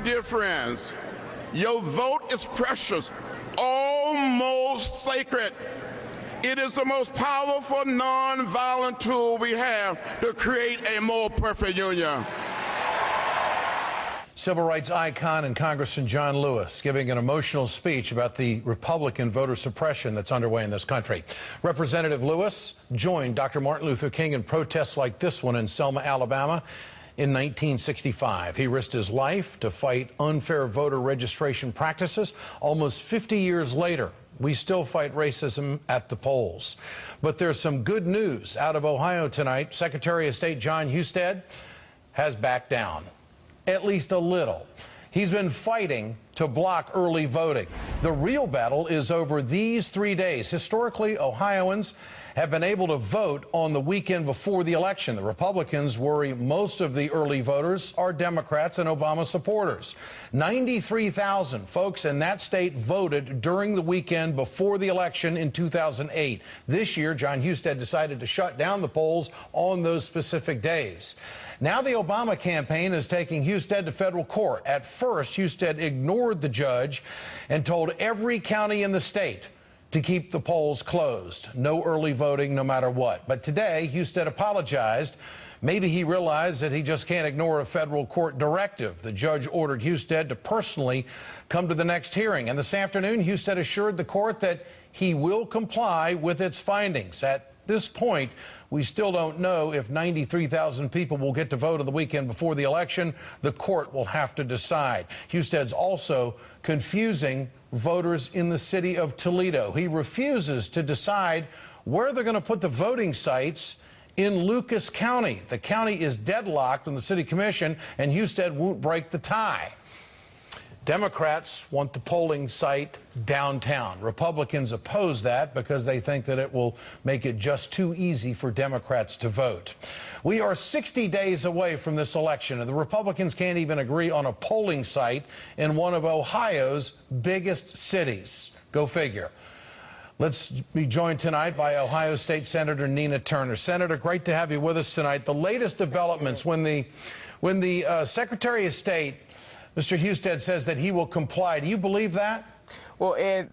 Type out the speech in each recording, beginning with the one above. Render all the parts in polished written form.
dear friends, your vote is precious, almost sacred. It is the most powerful nonviolent tool we have to create a more perfect union. Civil rights icon and Congressman John Lewis giving an emotional speech about the Republican voter suppression that's underway in this country. Representative Lewis joined Dr. Martin Luther King in protests like this one in Selma, Alabama in 1965. He risked his life to fight unfair voter registration practices. Almost 50 years later, we still fight racism at the polls. But there's some good news out of Ohio tonight. Secretary of State John Husted has backed down. At least a little. He's been fighting to block early voting. The real battle is over these 3 days. Historically, Ohioans have been able to vote on the weekend before the election. The Republicans worry most of the early voters are Democrats and Obama supporters. 93,000 folks in that state voted during the weekend before the election in 2008. This year, John Husted decided to shut down the polls on those specific days. Now the Obama campaign is taking Husted to federal court. At first, Husted ignored the judge and told every county in the state to keep the polls closed. No early voting, no matter what. But today, Husted apologized. Maybe he realized that he just can't ignore a federal court directive. The judge ordered Husted to personally come to the next hearing. And this afternoon, Husted assured the court that he will comply with its findings. At this point, we still don't know if 93,000 people will get to vote on the weekend before the election. The court will have to decide. Husted's also confusing voters in the city of Toledo. He refuses to decide where they're going to put the voting sites in Lucas County. The county is deadlocked on the city commission, and Husted won't break the tie. Democrats want the polling site downtown. Republicans oppose that because they think that it will make it just too easy for Democrats to vote. We are 60 days away from this election, and the Republicans can't even agree on a polling site in one of Ohio's biggest cities. Go figure. Let's be joined tonight by Ohio State Senator Nina Turner. Senator, great to have you with us tonight. The latest developments when the Secretary of State, Mr. Husted, says that he will comply. Do you believe that? Well, Ed,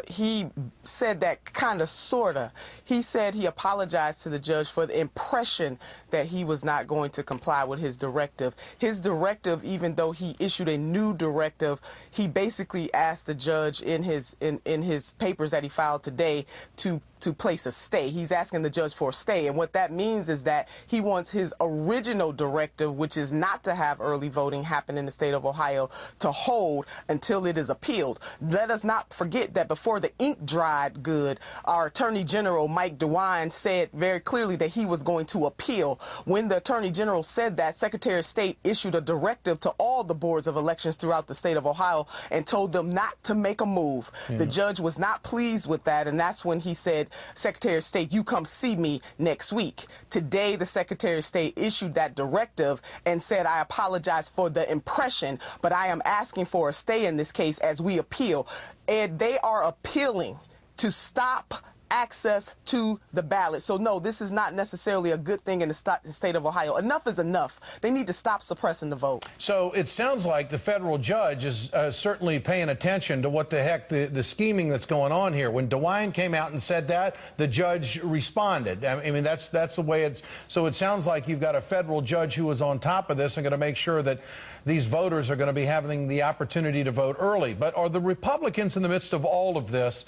he said that kind of, sort of. He said he apologized to the judge for the impression that he was not going to comply with his directive. His directive, even though he issued a new directive, he basically asked the judge in his papers that he filed today to place a stay. He's asking the judge for a stay, and what that means is that he wants his original directive, which is not to have early voting happen in the state of Ohio, to hold until it is appealed. Let us not forget that before the ink dried good, our Attorney General Mike DeWine said very clearly that he was going to appeal. When the Attorney General said that, Secretary of State issued a directive to all the boards of elections throughout the state of Ohio and told them not to make a move. The judge was not pleased with that, and that's when he said, Secretary of State, you come see me next week. Today, the Secretary of State issued that directive and said, I apologize for the impression, but I am asking for a stay in this case as we appeal. And they are appealing to stop access to the ballot. So no, this is not necessarily a good thing in the state of Ohio. Enough is enough. They need to stop suppressing the vote. So it sounds like the federal judge is certainly paying attention to what the heck the scheming that's going on here. When DeWine came out and said that, the judge responded. I mean, that's the way it's. So it sounds like you've got a federal judge who is on top of this and going to make sure that these voters are going to be having the opportunity to vote early. But are the Republicans in the midst of all of this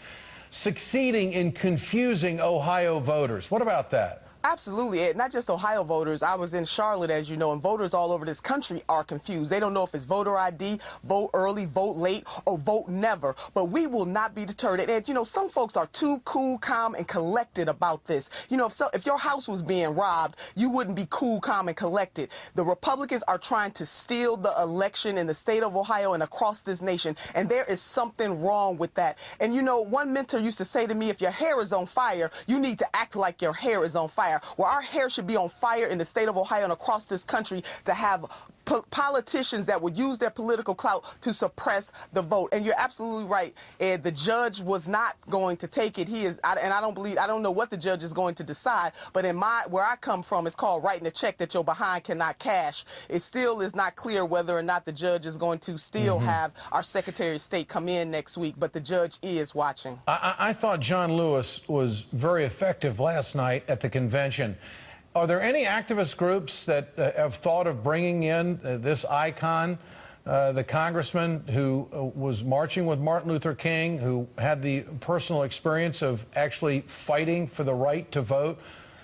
succeeding in confusing Ohio voters? What about that? Absolutely. Not just Ohio voters. I was in Charlotte, as you know, and voters all over this country are confused. They don't know if it's voter ID, vote early, vote late, or vote never. But we will not be deterred. And, you know, some folks are too cool, calm, and collected about this. You know, if your house was being robbed, you wouldn't be cool, calm, and collected. The Republicans are trying to steal the election in the state of Ohio and across this nation, and there is something wrong with that. And, you know, one mentor used to say to me, if your hair is on fire, you need to act like your hair is on fire. fire, where our hair should be on fire in the state of Ohio and across this country to have politicians that would use their political clout to suppress the vote. And you're absolutely right, Ed. The judge was not going to take it. He is, and I don't know what the judge is going to decide, but where I come from, it's called writing a check that your behind cannot cash. It still is not clear whether or not the judge is going to still have our Secretary of State come in next week, but the judge is watching. I thought John Lewis was very effective last night at the convention. Are there any activist groups that have thought of bringing in this icon, the congressman who was marching with Martin Luther King, who had the personal experience of actually fighting for the right to vote?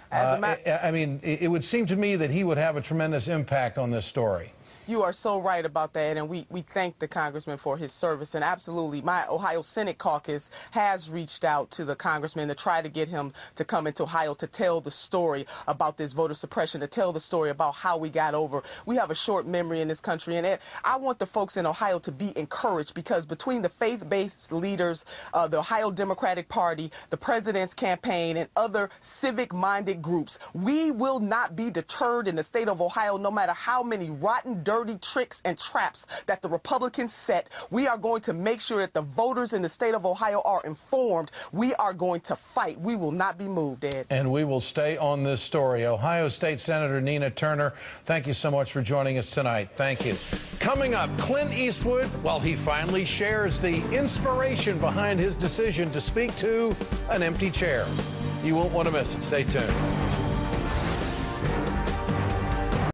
I mean, it would seem to me that he would have a tremendous impact on this story. You are so right about that, and we thank the congressman for his service. And absolutely, my Ohio Senate caucus has reached out to the congressman to try to get him to come into Ohio to tell the story about this voter suppression, to tell the story about how we got over. We have a short memory in this country, and I want the folks in Ohio to be encouraged, because between the faith-based leaders, the Ohio Democratic Party, the president's campaign, and other civic-minded groups, we will not be deterred in the state of Ohio, no matter how many rotten, dirty tricks and traps that the Republicans set. We are going to make sure that the voters in the state of Ohio are informed. We are going to fight. We will not be moved, Ed. And we will stay on this story. Ohio State Senator Nina Turner, thank you so much for joining us tonight. Thank you. Coming up, Clint Eastwood, well, he finally shares the inspiration behind his decision to speak to an empty chair. You won't want to miss it. Stay tuned.